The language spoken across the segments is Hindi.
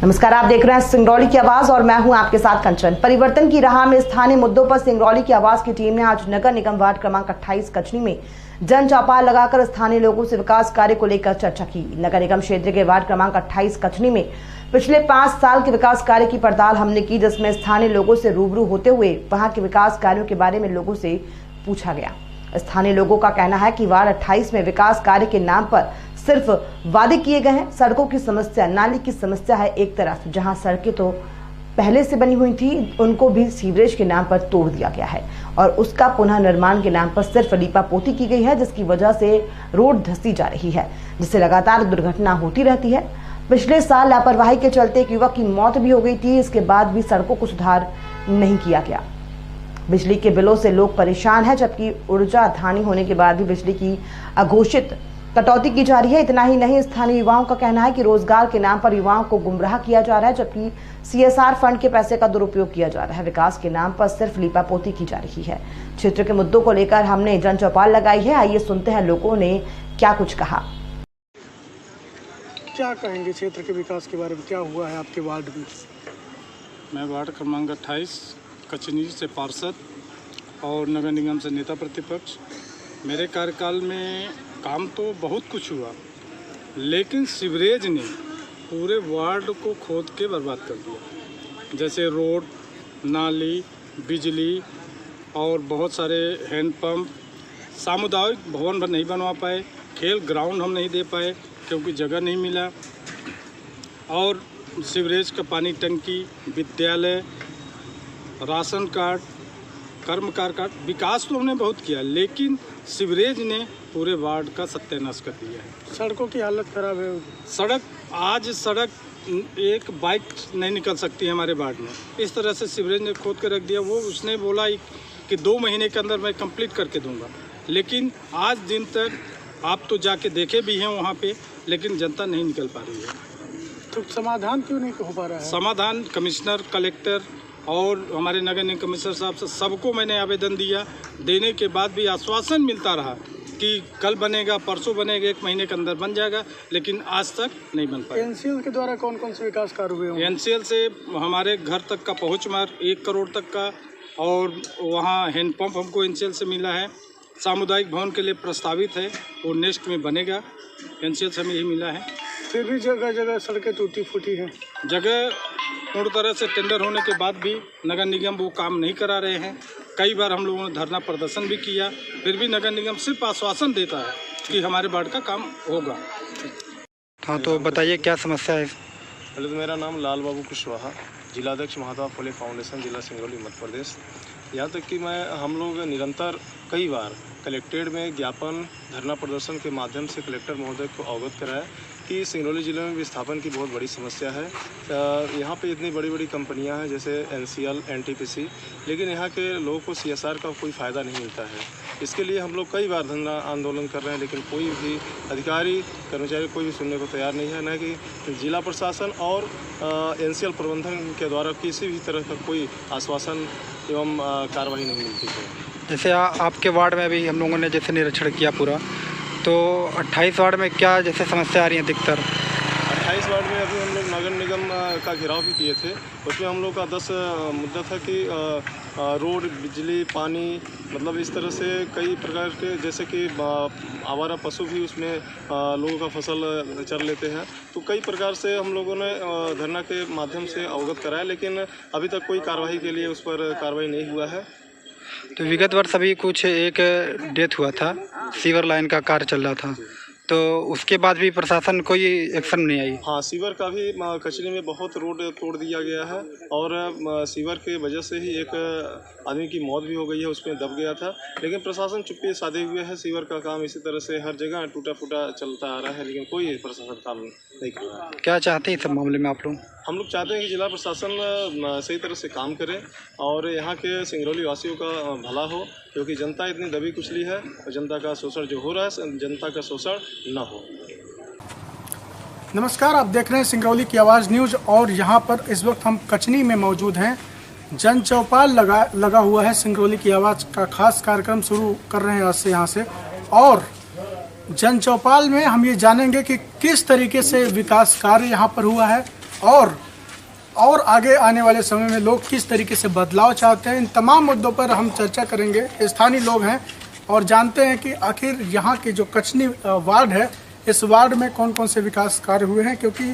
नमस्कार, आप देख रहे हैं सिंगरौली की आवाज और मैं हूं आपके साथ कंचन। परिवर्तन की राह में स्थानीय मुद्दों पर सिंगरौली की आवाज की टीम ने आज नगर निगम वार्ड क्रमांक 28 कचनी में जन चौपाल लगाकर स्थानीय लोगों से विकास कार्य को लेकर चर्चा की। नगर निगम क्षेत्र के वार्ड क्रमांक 28 कचनी में पिछले 5 साल के विकास कार्य की पड़ताल हमने की, जिसमें स्थानीय लोगों से रूबरू होते हुए वहां के विकास कार्यों के बारे में लोगों से पूछा गया। स्थानीय लोगों का कहना है कि वार्ड 28 में विकास कार्य के नाम पर सिर्फ वादे किए गए हैं। सड़कों की समस्या, नाली की समस्या है एक तरफ, जहां सड़कें तो पहले से बनी हुई थी, उनको भी सीवरेज के नाम पर तोड़ दिया गया है और उसका पुनः निर्माण के नाम पर सिर्फ लीपापोती की गई है, जिसकी वजह से रोड धंसी जा रही है, जिससे लगातार दुर्घटना होती रहती है। पिछले साल लापरवाही के चलते एक युवक की मौत भी हो गई थी। इसके बाद भी सड़कों को सुधार नहीं किया गया। बिजली के बिलों से लोग परेशान हैं, जबकि ऊर्जा हानि होने के बाद भी बिजली की अघोषित कटौती की जा रही है। इतना ही नहीं, स्थानीय युवाओं का कहना है कि रोजगार के नाम पर युवाओं को गुमराह किया जा रहा है, जबकि CSR फंड के पैसे का दुरुपयोग किया जा रहा है। विकास के नाम पर सिर्फ लीपापोती की जा रही है। क्षेत्र के मुद्दों को लेकर हमने जन चौपाल लगाई है। आइए सुनते हैं लोगों ने क्या कुछ कहा। क्या कहेंगे क्षेत्र के विकास के बारे में, क्या हुआ है आपके वार्ड में? मैं वार्ड क्रमांक 28 कचनी से पार्षद और नगर निगम से नेता प्रतिपक्ष। मेरे कार्यकाल में काम तो बहुत कुछ हुआ, लेकिन सीवरेज ने पूरे वार्ड को खोद के बर्बाद कर दिया। जैसे रोड, नाली, बिजली और बहुत सारे हैंडपम्प, सामुदायिक भवन नहीं बनवा पाए, खेल ग्राउंड हम नहीं दे पाए क्योंकि जगह नहीं मिला, और सीवरेज का पानी टंकी, विद्यालय, राशन कार्ड, कर्मकार कार्ड, विकास तो हमने बहुत किया, लेकिन सीवरेज ने पूरे वार्ड का सत्यानाश कर दिया है। सड़कों की हालत खराब है। सड़क एक बाइक नहीं निकल सकती है हमारे वार्ड में। इस तरह से सीवरेज ने खोद के रख दिया। वो उसने बोला कि 2 महीने के अंदर मैं कंप्लीट करके दूंगा, लेकिन आज दिन तक आप तो जाके देखे भी हैं वहाँ पे, लेकिन जनता नहीं निकल पा रही है। तो समाधान क्यों नहीं हो पा रहा है? समाधान कमिश्नर, कलेक्टर और हमारे नगर निगम कमिश्नर साहब से सबको मैंने आवेदन दिया। देने के बाद भी आश्वासन मिलता रहा कि कल बनेगा, परसों बनेगा, 1 महीने के अंदर बन जाएगा, लेकिन आज तक नहीं बन पाया। NCL के द्वारा कौन कौन से विकास कार्य हुए हैं? NCL से हमारे घर तक का पहुँच मार्ग 1 करोड़ तक का, और वहाँ हैंडपम्प हमको NCL से मिला है। सामुदायिक भवन के लिए प्रस्तावित है, वो नेक्स्ट में बनेगा। NCL से हमें यही मिला है। फिर भी जगह जगह सड़कें टूटी फूटी हैं। जगह पूर्ण तरह से टेंडर होने के बाद भी नगर निगम वो काम नहीं करा रहे हैं। कई बार हम लोगों ने धरना प्रदर्शन भी किया, फिर भी नगर निगम सिर्फ आश्वासन देता है कि हमारे वार्ड का काम होगा। हाँ, तो बताइए क्या समस्या है? पहले तो मेरा नाम लाल बाबू कुशवाहा, जिलाध्यक्ष महात्मा फुले फाउंडेशन, जिला सिंगरौली, मध्य प्रदेश। यहाँ तक कि हम लोग निरंतर कई बार कलेक्ट्रेट में ज्ञापन, धरना प्रदर्शन के माध्यम से कलेक्टर महोदय को अवगत कराया कि सिंगरौली जिले में विस्थापन की बहुत बड़ी समस्या है। यहाँ पे इतनी बड़ी बड़ी कंपनियाँ हैं जैसे NCL, NTPC, लेकिन यहाँ के लोगों को CSR का कोई फ़ायदा नहीं मिलता है। इसके लिए हम लोग कई बार धरना आंदोलन कर रहे हैं, लेकिन कोई भी अधिकारी, कर्मचारी कोई भी सुनने को तैयार नहीं है। न कि जिला प्रशासन और NCL प्रबंधन के द्वारा किसी भी तरह का कोई आश्वासन एवं कार्रवाई नहीं मिलती है। जैसे आपके वार्ड में अभी हम लोगों ने जैसे निरीक्षण किया पूरा, तो 28 वार्ड में क्या जैसे समस्या आ रही है अधिकतर? 28 वार्ड में अभी हम लोग नगर निगम का घेराव भी किए थे। उसमें हम लोग का 10 मुद्दा था कि रोड, बिजली, पानी, मतलब इस तरह से कई प्रकार के, जैसे कि आवारा पशु भी उसमें लोगों का फसल चर लेते हैं। तो कई प्रकार से हम लोगों ने धरना के माध्यम से अवगत कराया, लेकिन अभी तक कोई कार्रवाई के लिए उस पर कार्रवाई नहीं हुआ है। तो विगत वर्ष अभी कुछ एक डेथ हुआ था, सीवर लाइन का कार्य चल रहा था, तो उसके बाद भी प्रशासन कोई एक्शन नहीं आई? हाँ, सीवर का भी कचरे में बहुत रोड तोड़ दिया गया है, और सीवर के वजह से ही एक आदमी की मौत भी हो गई है, उसमें दब गया था। लेकिन प्रशासन चुप्पी साधे हुए है। सीवर का काम इसी तरह से हर जगह टूटा फूटा चलता आ रहा है, लेकिन कोई प्रशासन काम नहीं कर रहा है। क्या चाहते हैं इस मामले में आप लोग? हम लोग चाहते हैं कि जिला प्रशासन सही तरह से काम करे और यहाँ के सिंगरौली वासियों का भला हो, क्योंकि जनता इतनी दबी कुचली है और जनता का शोषण जो हो रहा है, जनता का शोषण न हो। नमस्कार, आप देख रहे हैं सिंगरौली की आवाज़ न्यूज़ और यहाँ पर इस वक्त हम कचनी में मौजूद हैं। जन चौपाल लगा हुआ है। सिंगरौली की आवाज़ का खास कार्यक्रम शुरू कर रहे हैं आज से यहाँ से, और जन चौपाल में हम ये जानेंगे कि किस तरीके से विकास कार्य यहाँ पर हुआ है और और आगे आने वाले समय में लोग किस तरीके से बदलाव चाहते हैं, इन तमाम मुद्दों पर हम चर्चा करेंगे। स्थानीय लोग हैं और जानते हैं कि आखिर यहाँ के जो कचनी वार्ड है, इस वार्ड में कौन कौन से विकास कार्य हुए हैं, क्योंकि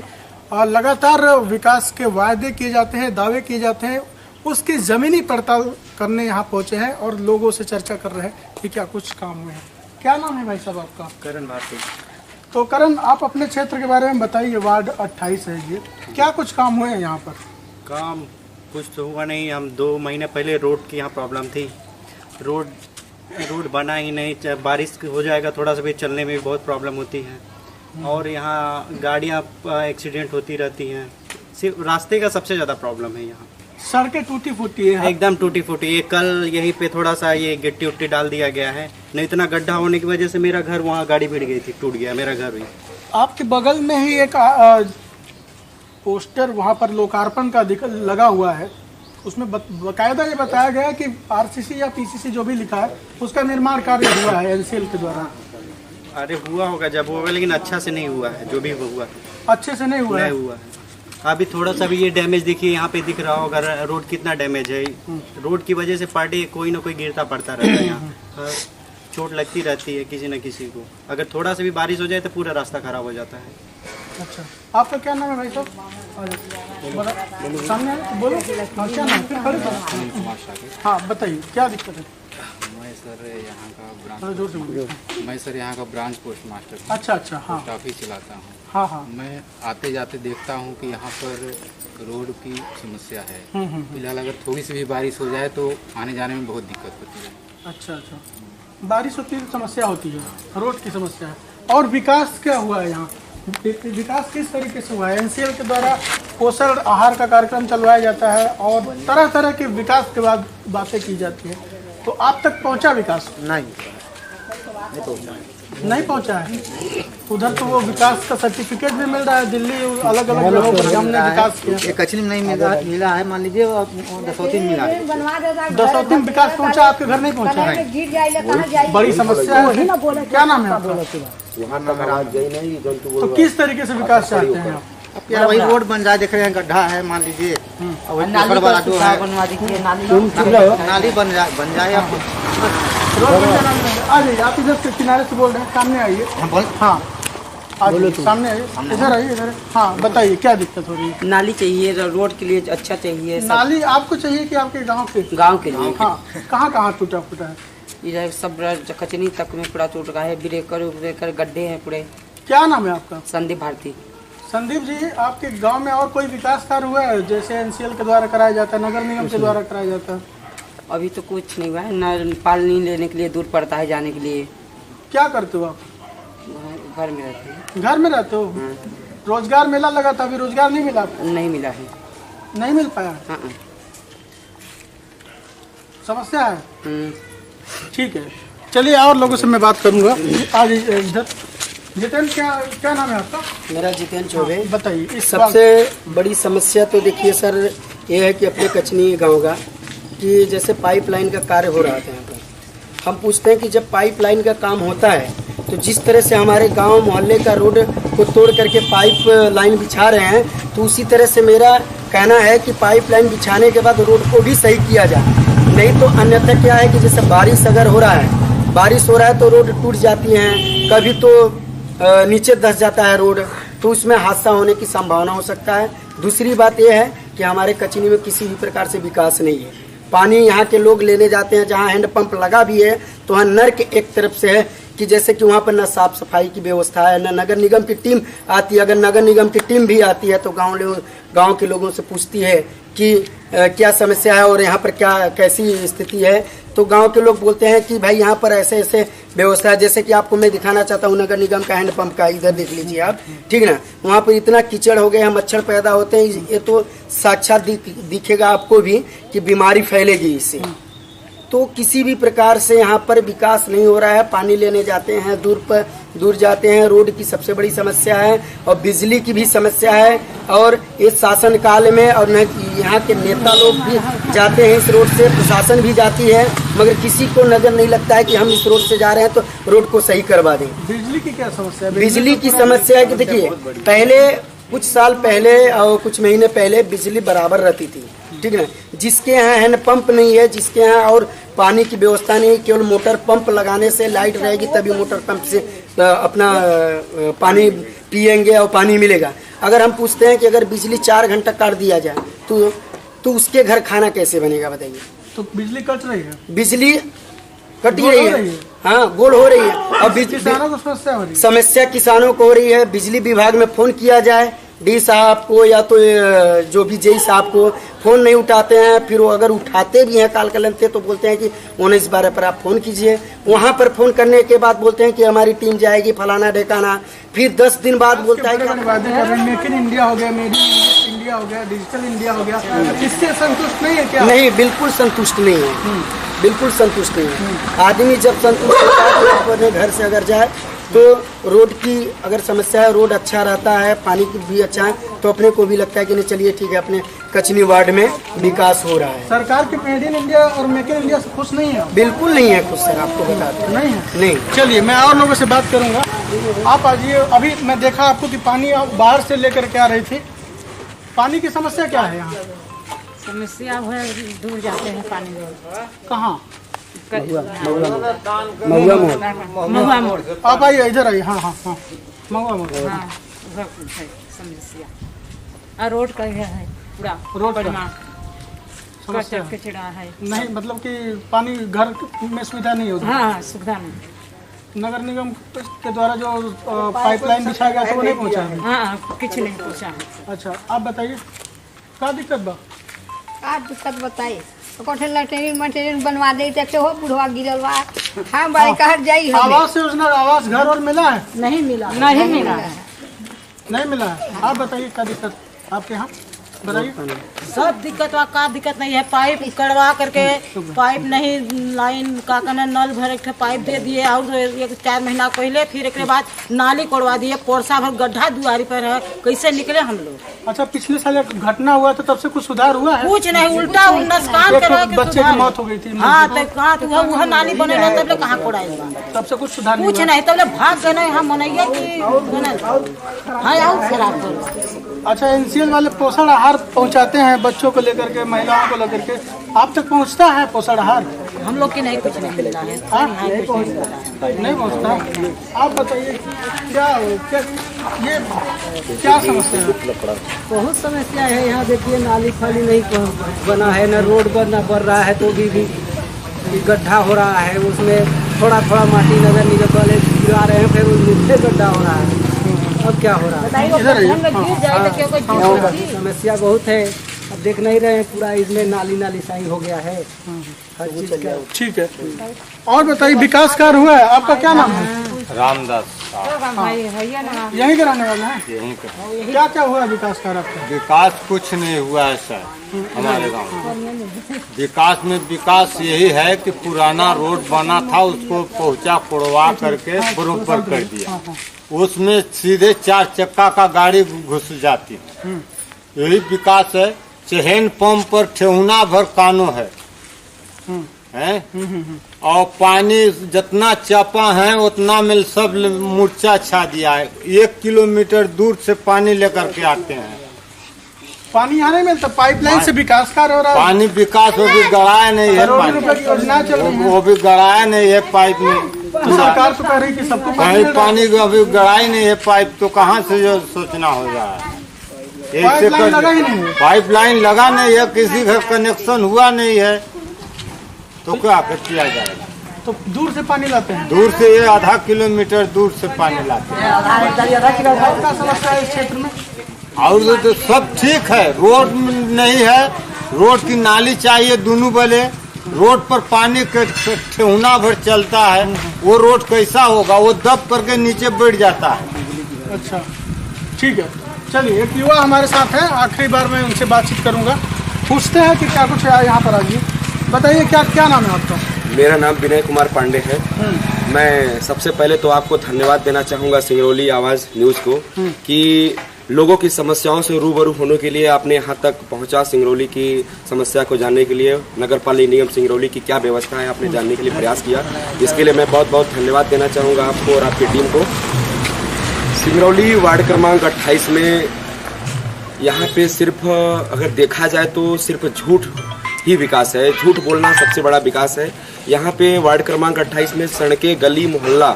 लगातार विकास के वायदे किए जाते हैं, दावे किए जाते हैं, उसकी ज़मीनी पड़ताल करने यहाँ पहुँचे हैं और लोगों से चर्चा कर रहे हैं कि क्या कुछ काम हुए हैं। क्या नाम है भाई साहब आपका? करण भारती। तो करण, आप अपने क्षेत्र के बारे में बताइए। वार्ड 28 है ये, क्या कुछ काम हुए हैं यहाँ पर? काम कुछ तो हुआ नहीं। हम 2 महीने पहले रोड की यहाँ प्रॉब्लम थी, रोड बना ही नहीं। बारिश हो जाएगा थोड़ा सा भी चलने में भी बहुत प्रॉब्लम होती है और यहाँ गाड़ियाँ एक्सीडेंट होती रहती हैं। सिर्फ रास्ते का सबसे ज़्यादा प्रॉब्लम है यहाँ। सड़कें टूटी फूटी है एकदम टूटी फूटी। ये कल यहीं पे थोड़ा सा ये गिट्टी उट्टी डाल दिया गया है, नहीं इतना गड्ढा होने की वजह से मेरा घर वहाँ गाड़ी भिड़ गई थी, टूट गया मेरा घर भी। आपके बगल में ही एक पोस्टर वहाँ पर लोकार्पण का लगा हुआ है, उसमें बकायदा ये बताया गया है कि आरसीसी या पीसीसी जो भी लिखा है उसका निर्माण कार्य हुआ है एनसीएल के द्वारा। अरे हुआ होगा जब होगा, लेकिन अच्छा से नहीं हुआ है। जो भी हुआ है अच्छे से नहीं हुआ है। अभी थोड़ा सा भी ये डैमेज देखिए, यहाँ पे दिख रहा होगा रोड कितना डैमेज है। रोड की वजह से पर डे कोई ना कोई गिरता पड़ता रहता है यहाँ, चोट लगती रहती है किसी न किसी को। अगर थोड़ा सा भी बारिश हो जाए तो पूरा रास्ता खराब हो जाता है। अच्छा, आपका क्या नाम है भाई साहब? सामने बोलो, क्या नाम? हाँ बताइए, क्या दिक्कत है? मैं सर यहाँ का ब्रांच पोस्ट मास्टर। अच्छा, हाँ, काफ़ी चलाता हूँ। हाँ। मैं आते जाते देखता हूँ कि यहाँ पर रोड की समस्या है। फिलहाल अगर थोड़ी सी भी बारिश हो जाए तो आने जाने में बहुत दिक्कत होती है। अच्छा, बारिश होती है तो समस्या होती है, रोड की समस्या है। और विकास क्या हुआ है यहाँ? विकास किस तरीके से हुआ है? एनसीएल के द्वारा पोषण आहार का कार्यक्रम चलवाया जाता है और तरह तरह के विकास के बाद बातें की जाती है, तो आप तक पहुँचा विकास? नहीं पहुंचा है। उधर तो वो विकास का सर्टिफिकेट भी मिल रहा है, दिल्ली अलग अलग जगहों पर हमने विकास किया। कचनी में नहीं मिला है, मान लीजिए दसौती में मिला है। दसौती में विकास पहुंचा, आपके घर नहीं पहुंचा है? बड़ी समस्या है। क्या नाम है आपका? तो किस तरीके से विकास चाहते हैं आप? यार वही रोड बन जाए, देख रहे हैं गड्ढा है मान लीजिए, नाली बन जाए रोड बन जाए। आ जाइए, आप इधर से किनारे से बोल रहे हैं, सामने आइए। हाँ बोलो, सामने आइए, इधर आइए, इधर। हाँ बताइए, क्या दिक्कत हो रही है? नाली चाहिए, रोड के लिए अच्छा चाहिए। नाली आपको चाहिए कि आपके गांव के लिए? हाँ, कहाँ टूटा फूटा है? इधर सब कचनी तक में पूरा टूट रहा है, ब्रेकर गड्ढे हैं पूरे। क्या नाम है आपका? संदीप भारती। संदीप जी, आपके गांव में और कोई विकास कार्य हुआ है जैसे एनसीएल के द्वारा कराया जाता है, नगर निगम के द्वारा कराया जाता है? अभी तो कुछ नहीं हुआ है, न पानी लेने के लिए दूर पड़ता है जाने के लिए। क्या करते हो आप? घर में रहते हैं। घर में रहते हो? रोजगार मेला लगा था, अभी रोजगार नहीं मिला? नहीं मिला है। नहीं मिल पाया? हाँ। समस्या है। ठीक है, चलिए और लोगों से मैं बात करूंगा। आज इधर जितेंद्र, क्या नाम है आपका? मेरा जितेंद्र चौबे। बताइए। सबसे बड़ी समस्या तो देखिए सर ये है कि अपने कचनी गांव का कि जैसे पाइपलाइन का कार्य हो रहा था यहाँ पर, हम पूछते हैं कि जब पाइपलाइन का काम होता है तो जिस तरह से हमारे गांव मोहल्ले का रोड को तोड़ करके पाइप लाइन बिछा रहे हैं, तो उसी तरह से मेरा कहना है कि पाइपलाइन बिछाने के बाद रोड को भी सही किया जाए। नहीं तो अन्यथा क्या है कि जैसे बारिश अगर हो रहा है तो रोड टूट जाती हैं, कभी तो नीचे धंस जाता है रोड, तो उसमें हादसा होने की संभावना हो सकता है। दूसरी बात यह है कि हमारे कचनी में किसी भी प्रकार से विकास नहीं है। पानी यहाँ के लोग लेने जाते हैं, जहाँ हैंडपंप लगा भी है तो वहाँ नर्क एक तरफ से है कि जैसे कि वहाँ पर न साफ सफाई की व्यवस्था है, न नगर निगम की टीम आती है। अगर नगर निगम की टीम भी आती है तो गांव के लोगों से पूछती है कि क्या समस्या है और यहाँ पर क्या कैसी स्थिति है, तो गांव के लोग बोलते हैं कि भाई यहाँ पर ऐसे ऐसे व्यवस्था है। जैसे कि आपको मैं दिखाना चाहता हूँ नगर निगम का हैंडपंप का, इधर देख लीजिए आप, ठीक ना। वहाँ पर इतना कीचड़ हो गया, मच्छर पैदा होते हैं, ये तो साक्षात दिखेगा आपको भी कि बीमारी फैलेगी इससे। तो किसी भी प्रकार से यहाँ पर विकास नहीं हो रहा है। पानी लेने जाते हैं, दूर जाते हैं, रोड की सबसे बड़ी समस्या है और बिजली की भी समस्या है। और इस शासन काल में और यहाँ के नेता लोग भी जाते हैं इस रोड से, प्रशासन भी जाती है, मगर किसी को नजर नहीं लगता है कि हम इस रोड से जा रहे हैं तो रोड को सही करवा दें। बिजली की क्या समस्या है? बिजली की समस्या है कि देखिए, पहले कुछ साल पहले और कुछ महीने पहले बिजली बराबर रहती थी, ठीक है। जिसके यहाँ हैंड पंप नहीं है, जिसके यहाँ और पानी की व्यवस्था नहीं, केवल मोटर पंप लगाने से लाइट रहेगी तभी मोटर पंप से अपना पानी पिएंगे और पानी मिलेगा। अगर हम पूछते हैं कि अगर बिजली 4 घंटा काट दिया जाए तो उसके घर खाना कैसे बनेगा बताइए। तो बिजली कट रही है, बिजली कट ही रही है, हाँ गोल हो रही है। अब किसानों को समस्या हो रही है, समस्या किसानों को हो रही है। बिजली विभाग में फोन किया जाए डी साहब को या तो जो भी जेई साहब को, फोन नहीं उठाते हैं। फिर वो अगर उठाते भी हैं काल कलंते तो बोलते हैं कि 1912 पर आप फोन कीजिए। वहाँ पर फोन करने के बाद बोलते हैं कि हमारी टीम जाएगी फलाना ढेकाना। फिर 10 दिन बाद बोलता है कि मेक इन इंडिया हो गया, मेड इन इंडिया हो गया, डिजिटल इंडिया हो गया, इससे संतुष्ट नहीं है क्या? नहीं, बिल्कुल संतुष्ट नहीं है, बिल्कुल संतुष्ट नहीं है। आदमी जब संतुष्ट होता है तो अपने घर से अगर जाए तो रोड की अगर समस्या है, रोड अच्छा रहता है, पानी की भी अच्छा है, तो अपने को भी लगता है कि नहीं चलिए ठीक है, अपने कचनी वार्ड में विकास हो रहा है। सरकार के मेड इन इंडिया और मेक इन इंडिया से खुश नहीं है? बिल्कुल नहीं है खुश सर, आपको बता दें। नहीं है? नहीं। चलिए मैं और लोगों से बात करूंगा। आप आइए। अभी मैं देखा आपको कि पानी बाहर से लेकर के आ रही थी। पानी की समस्या क्या है यहाँ? समस्या है, दूर जाते हैं पानी में। कहाँ? महुआ मोड़। आप आइए, इधर आइए। हाँ हाँ हाँ, महुआ मोड़। हाँ, समस्या और रोड का है पूरा रोड कचरा कचरा है। नहीं मतलब कि पानी घर में सुविधा नहीं होती? हाँ, सुविधा नहीं। नगर निगम के द्वारा जो पाइपलाइन बिछाया गया था वो नहीं पहुँचा है? हाँ, कुछ नहीं पहुँचा है। अच्छा, आप बताइए क्या दिक्कत बा? का दिक्कत बताइए? कोठे लैट्रिन बनवा दे तो हो बुढ़वा गिरल बा। हाँ बाई कहर जाई। आवास योजना, आवास घर और मिला है? नहीं मिला, नहीं मिला है, नहीं मिला है। आप बताइए क्या दिक्कत आपके यहाँ, बताइए। सब दिक्कत का दिक्कत नहीं है। पाइप कड़वा करके पाइप नहीं, लाइन का कहना नल भर के पाइप दे दिए और 4 महीना पहले। फिर एक बाद नाली कोड़वा दिए, पोरसा भर गड्ढा दुआरी पर है, कैसे निकले हम लोग? अच्छा, पिछले साल एक घटना हुआ था, तब से कुछ सुधार हुआ है? कुछ नहीं, उल्टा नुकसान करा के बच्चे की मौत हो गई थी। हाँ, तो कहाँ वह नाली बनेगा तब कहाँ कोड़ाएगा? तब से कुछ सुधार कुछ नहीं, तब भाग गए हम मनैया की। हाँ, और खराब करो। अच्छा, एनसीएल वाले पोषण आहार पहुंचाते हैं बच्चों को लेकर के, महिलाओं को लेकर के, आप तक पहुंचता है पोषण आहार? हम लोग की नहीं, कुछ नहीं मिला है। नहीं पहुंचता। आप बताइए क्या ये क्या समस्या है? बहुत समस्या है यहाँ। देखिए नाली खाली नहीं बना है, न रोड बन रहा है तो भी गड्ढा हो रहा है, उसमें थोड़ा थोड़ा माटी नगर निगम वाले गिरा रहे हैं, फिर उसमें गड्ढा हो रहा है। अब क्या हो रहा है? समस्या बहुत है, अब देख नहीं रहे हैं, पूरा इसमें नाली नाली साई हो गया है हर चीज का। ठीक है, और बताइए विकास कार्य हुआ है? आपका क्या नाम है? रामदास। यहीं के रहने वाले हैं? यहीं का। क्या क्या हुआ विकास कार्य आपका? विकास कुछ नहीं हुआ है सर हमारे गांव में। विकास में विकास यही है कि पुराना रोड बना था उसको पहुंचा कोड़वा करके बरोबर कर दिया। उसमें सीधे 4 चक्का का गाड़ी घुस जाती है, यही विकास है। चहेन पंप पर ठेहुना भर कानो है और पानी जितना चापा है उतना में सब मूर्छा छा दिया है। 1 किलोमीटर दूर से पानी लेकर के आते हैं। पानी यहाँ नहीं मिलता? पाइपलाइन से विकास कार्य हो रहा है? पानी विकास वो भी गड़ाया नहीं है, योजना चल रही है वो भी गड़ाया नहीं है पाइप में। सरकार तो कह रही कि सबको पानी अभी गड़ाई नहीं है पाइप, तो कहाँ से जो सोचना हो रहा है? पाइपलाइन लगा ही नहीं है। पाइपलाइन लगा नहीं है, किसी घर कनेक्शन हुआ नहीं है, तो क्या किया जाएगा? तो दूर से पानी लाते हैं? दूर से, ये आधा किलोमीटर दूर से पानी लाते हैं। क्या समस्या है इस क्षेत्र में? और तो सब ठीक है, रोड नहीं है, रोड की नाली चाहिए दोनों बले। रोड पर पानी के ठेहुना भर चलता है, वो रोड कैसा होगा? वो दब करके नीचे बैठ जाता है। अच्छा, ठीक है। चलिए, एक युवा हमारे साथ हैं, आखिरी बार मैं उनसे बातचीत करूंगा, पूछते हैं कि क्या कुछ है यहाँ पर। आइए, बताइए क्या नाम है आपका? मेरा नाम विनय कुमार पांडे है। मैं सबसे पहले तो आपको धन्यवाद देना चाहूँगा सिंगरौली आवाज़ न्यूज़ को कि लोगों की समस्याओं से रूबरू होने के लिए आपने यहाँ तक पहुँचा। सिंगरौली की समस्या को जानने के लिए नगर पालिका निगम सिंगरौली की क्या व्यवस्था है आपने जानने के लिए प्रयास किया, इसके लिए मैं बहुत बहुत धन्यवाद देना चाहूँगा आपको और आपकी टीम को। सिंगरौली वार्ड क्रमांक 28 में यहाँ पे सिर्फ अगर देखा जाए तो सिर्फ झूठ ही विकास है, झूठ बोलना सबसे बड़ा विकास है। यहाँ पे वार्ड क्रमांक 28 में सड़कें, गली मोहल्ला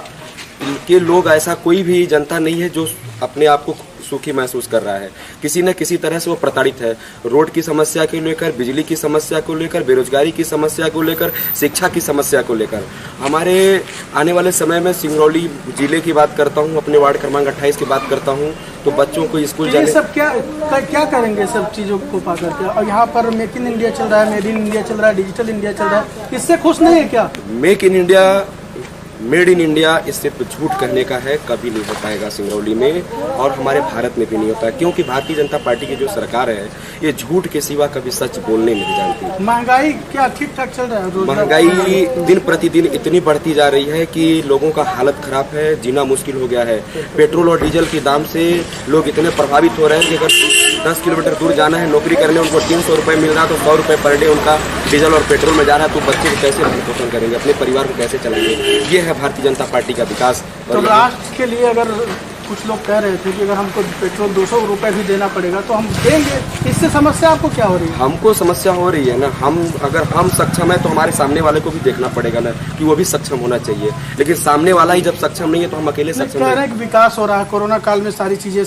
के लोग, ऐसा कोई भी जनता नहीं है जो अपने आप को सुखी महसूस कर रहा है। किसी न किसी तरह से वो प्रताड़ित है। रोड की समस्या को लेकर, बिजली की समस्या को लेकर, बेरोजगारी की समस्या को लेकर, शिक्षा की समस्या को लेकर। हमारे आने वाले समय में सिंगरौली जिले की बात करता हूँ, अपने वार्ड क्रमांक 28 की बात करता हूँ, तो बच्चों को स्कूल जाने, ये सब क्या करेंगे सब चीज़ों को पा करके? और यहाँ पर मेक इन इंडिया चल रहा है, मेड इन इंडिया चल रहा है, डिजिटल इंडिया चल रहा है, इससे खुश नहीं है क्या? Make in India, made in India, इससे झूठ कहने का है, कभी नहीं हो पाएगा सिंगरौली में और हमारे भारत में भी नहीं होता है, क्योंकि भारतीय जनता पार्टी की जो सरकार है ये झूठ के सिवा कभी सच बोलने नहीं जानती। महंगाई क्या ठीक ठाक चल रहा है? महंगाई दिन प्रतिदिन इतनी बढ़ती जा रही है कि लोगों का हालत खराब है, जीना मुश्किल हो गया है। पेट्रोल और डीजल के दाम से लोग इतने प्रभावित हो रहे हैं कि अगर 10 किलोमीटर दूर जाना है नौकरी करने, उनको 300 रुपये मिल रहा है तो 100 रुपये पर डे उनका डीजल और पेट्रोल में जा रहा है, तो बच्चे को कैसे भरण पोषण करेंगे, अपने परिवार को कैसे चलाएंगे? ये है भारतीय जनता पार्टी का विकास। तो राष्ट्र के लिए अगर कुछ लोग कह रहे थे कि अगर हमको पेट्रोल 200 रुपये भी देना पड़ेगा तो हम देंगे, इससे समस्या आपको क्या हो रही है? हमको समस्या हो रही है ना, अगर हम सक्षम है तो हमारे सामने वाले को भी देखना पड़ेगा ना कि वो भी सक्षम होना चाहिए, लेकिन सामने वाला ही जब सक्षम नहीं है तो हम अकेले सक्षम कह रहे हैं कि विकास हो रहा है, कोरोना काल में सारी चीजें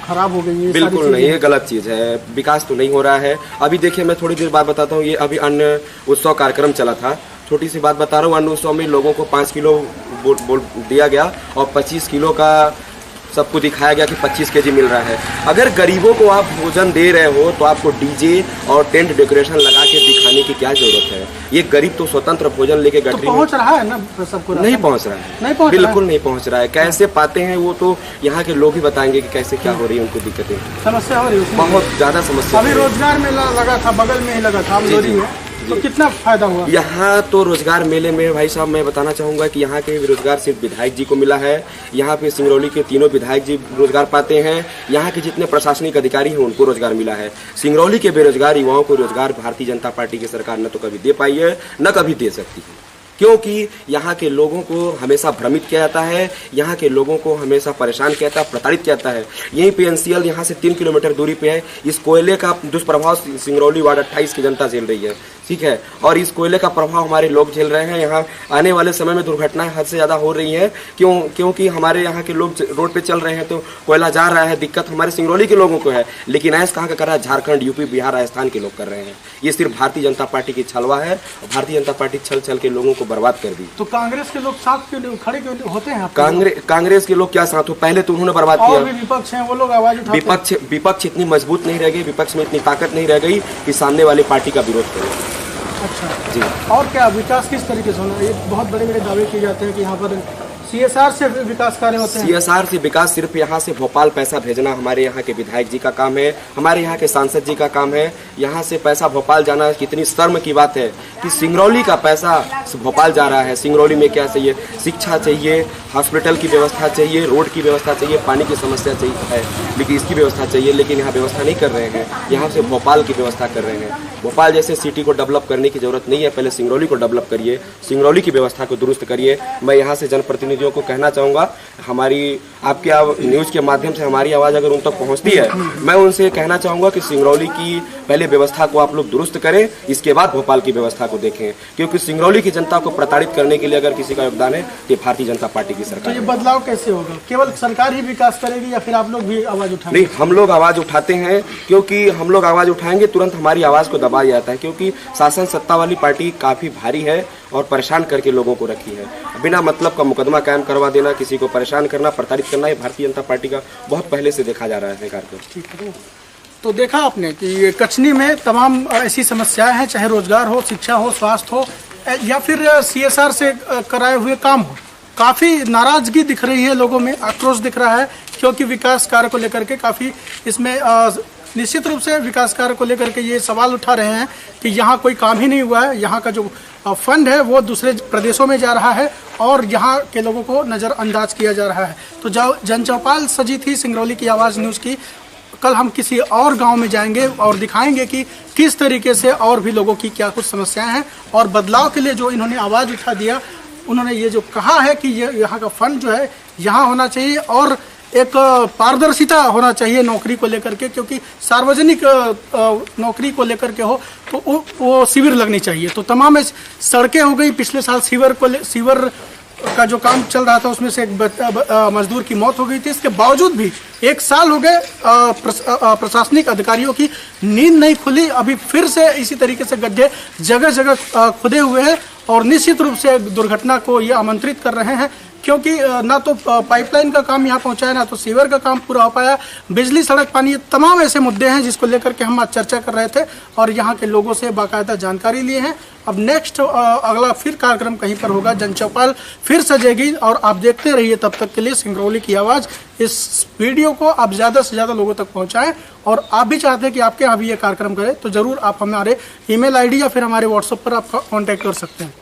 खराब हो गई है। बिल्कुल नहीं, ये गलत चीज है, विकास तो नहीं हो रहा है। अभी देखिए, मैं थोड़ी देर बाद बताता हूँ, ये अभी अन्य उत्सव कार्यक्रम चला था, छोटी सी बात बता रहा हूँ। अन्न उत्सव में लोगों को 5 किलो दिया गया और 25 किलो का सबको दिखाया गया कि 25 केजी मिल रहा है। अगर गरीबों को आप भोजन दे रहे हो तो आपको डीजे और टेंट डेकोरेशन लगा के दिखाने की क्या जरूरत है? ये गरीब तो स्वतंत्र भोजन लेके गठरी पहुंच रहा है ना सबको? नहीं पहुंच रहा है, बिल्कुल नहीं पहुंच रहा है। कैसे पाते हैं वो तो यहाँ के लोग ही बताएंगे कि कैसे क्या हो रही है उनको दिक्कतें। समस्या हो रही है, बहुत ज्यादा समस्या। अभी रोजगार मेला लगा था, बगल में ही लगा था अमलोरी में, तो कितना फायदा हुआ? यहाँ तो रोजगार मेले में भाई साहब मैं बताना चाहूँगा कि यहाँ के रोजगार सिर्फ विधायक जी को मिला है। यहाँ पे सिंगरौली के तीनों विधायक जी रोजगार पाते हैं। यहाँ के जितने प्रशासनिक अधिकारी हैं उनको रोजगार मिला है। सिंगरौली के बेरोजगार युवाओं को रोजगार भारतीय जनता पार्टी की सरकार न तो कभी दे पाई है, न कभी दे सकती है, क्योंकि यहाँ के लोगों को हमेशा भ्रमित किया जाता है, यहाँ के लोगों को हमेशा परेशान किया जाता है, प्रताड़ित किया जाता है। यहीं पे एनसीएल यहाँ से 3 किलोमीटर दूरी पे है। इस कोयले का दुष्प्रभाव सिंगरौली वार्ड 28 की जनता झेल रही है, ठीक है, और इस कोयले का प्रभाव हमारे लोग झेल रहे हैं। यहाँ आने वाले समय में दुर्घटनाएं हद से ज्यादा हो रही है, क्योंकि हमारे यहाँ के लोग रोड पे चल रहे हैं तो कोयला जा रहा है, दिक्कत हमारे सिंगरौली के लोगों को है, लेकिन ऐसा कहाँ का कर रहा है? झारखंड, यूपी, बिहार, राजस्थान के लोग कर रहे हैं। ये सिर्फ भारतीय जनता पार्टी की छलवा है और भारतीय जनता पार्टी छल छल के लोगों को बर्बाद कर दी। तो कांग्रेस के लोग साथ के लिए खड़े होते हैं? कांग्रेस के लोग क्या साथ हो? पहले तो उन्होंने बर्बाद किया। और भी विपक्ष हैं, वो लोग आवाज उठाते हैं। विपक्ष इतनी मजबूत नहीं रह गई, विपक्ष में इतनी ताकत नहीं रह गई कि सामने वाली पार्टी का विरोध करे। अच्छा जी। और क्या विकास किस तरीके से होना? ये बहुत बड़े बड़े दावे किए जाते हैं कि यहाँ पर CSR से विकास कार्य होते हैं। CSR से विकास सिर्फ यहाँ से भोपाल पैसा भेजना हमारे यहाँ के विधायक जी का काम है, हमारे यहाँ के सांसद जी का काम है। यहाँ से पैसा भोपाल जाना कितनी शर्म की बात है कि सिंगरौली का पैसा भोपाल जा रहा है। सिंगरौली में क्या चाहिए? शिक्षा चाहिए, हॉस्पिटल की व्यवस्था चाहिए, रोड की व्यवस्था चाहिए, पानी की समस्या चाहिए है, लेकिन इसकी व्यवस्था चाहिए, लेकिन यहाँ व्यवस्था नहीं कर रहे हैं। यहाँ से भोपाल की व्यवस्था कर रहे हैं। भोपाल जैसे सिटी को डेवलप करने की जरूरत नहीं है, पहले सिंगरौली को डेवलप करिए, सिंगरौली की व्यवस्था को दुरुस्त करिए। मैं यहाँ से जनप्रतिनिधियों को कहना चाहूँगा, हमारी आपके न्यूज़ के माध्यम से हमारी आवाज़ अगर उन तक पहुँचती है, मैं उनसे कहना चाहूँगा कि सिंगरौली की पहले व्यवस्था को आप लोग दुरुस्त करें, इसके बाद भोपाल की व्यवस्था को देखें, क्योंकि सिंगरौली की जनता को प्रताड़ित करने के लिए अगर किसी का योगदान है तो भारतीय जनता पार्टी की सरकार। तो ये बदलाव कैसे होगा? केवल सरकार ही विकास करेगी या फिर आप लोग भी आवाज उठाएंगे? नहीं, हम लोग आवाज उठाते हैं, क्योंकि हम लोग आवाज उठाएंगे तुरंत हमारी आवाज को दबाया जाता है, क्योंकि शासन सत्ता वाली पार्टी काफी भारी है और परेशान करके लोगों को रखी है। बिना मतलब का मुकदमा कायम करवा देना, किसी को परेशान करना, प्रताड़ित करना, ये भारतीय जनता पार्टी का बहुत पहले से देखा जा रहा है कार्यक्रम। तो देखा आपने कि कचनी में तमाम ऐसी समस्याएं हैं, चाहे रोजगार हो, शिक्षा हो, स्वास्थ्य हो या फिर CSR से कराए हुए काम हो। काफ़ी नाराजगी दिख रही है लोगों में, आक्रोश दिख रहा है, क्योंकि विकास कार्य को लेकर के काफ़ी इसमें निश्चित रूप से विकास कार्य को लेकर के ये सवाल उठा रहे हैं कि यहाँ कोई काम ही नहीं हुआ है, यहाँ का जो फंड है वो दूसरे प्रदेशों में जा रहा है और यहाँ के लोगों को नज़रअंदाज किया जा रहा है। तो जन चौपाल सजी थी सिंगरौली की आवाज़ न्यूज़ की। कल हम किसी और गांव में जाएंगे और दिखाएंगे कि किस तरीके से और भी लोगों की क्या कुछ समस्याएं हैं और बदलाव के लिए जो इन्होंने आवाज़ उठा दिया, उन्होंने ये जो कहा है कि ये यहाँ का फंड जो है यहाँ होना चाहिए और एक पारदर्शिता होना चाहिए नौकरी को लेकर के, क्योंकि सार्वजनिक नौकरी को लेकर के हो तो वो शिविर लगनी चाहिए। तो तमाम सड़कें हो गई, पिछले साल सीवर का जो काम चल रहा था उसमें से एक मजदूर की मौत हो गई थी। इसके बावजूद भी 1 साल हो गए प्रशासनिक अधिकारियों की नींद नहीं खुली। अभी फिर से इसी तरीके से गड्ढे जगह जगह खुदे हुए हैं और निश्चित रूप से दुर्घटना को ये आमंत्रित कर रहे हैं, क्योंकि ना तो पाइपलाइन का काम यहाँ पहुँचा है, ना तो सीवर का काम पूरा हो पाया। बिजली, सड़क, पानी, ये तमाम ऐसे मुद्दे हैं जिसको लेकर के हम आज चर्चा कर रहे थे और यहाँ के लोगों से बाकायदा जानकारी लिए हैं। अब नेक्स्ट अगला फिर कार्यक्रम कहीं पर होगा, जन चौपाल फिर सजेगी और आप देखते रहिए। तब तक के लिए सिंगरौली की आवाज़ इस वीडियो को आप ज़्यादा से ज़्यादा लोगों तक पहुँचाएँ और आप भी चाहते हैं कि आपके यहाँ भी ये कार्यक्रम करें तो ज़रूर आप हमारे email ID या फिर हमारे WhatsApp पर आप कॉन्टैक्ट कर सकते हैं।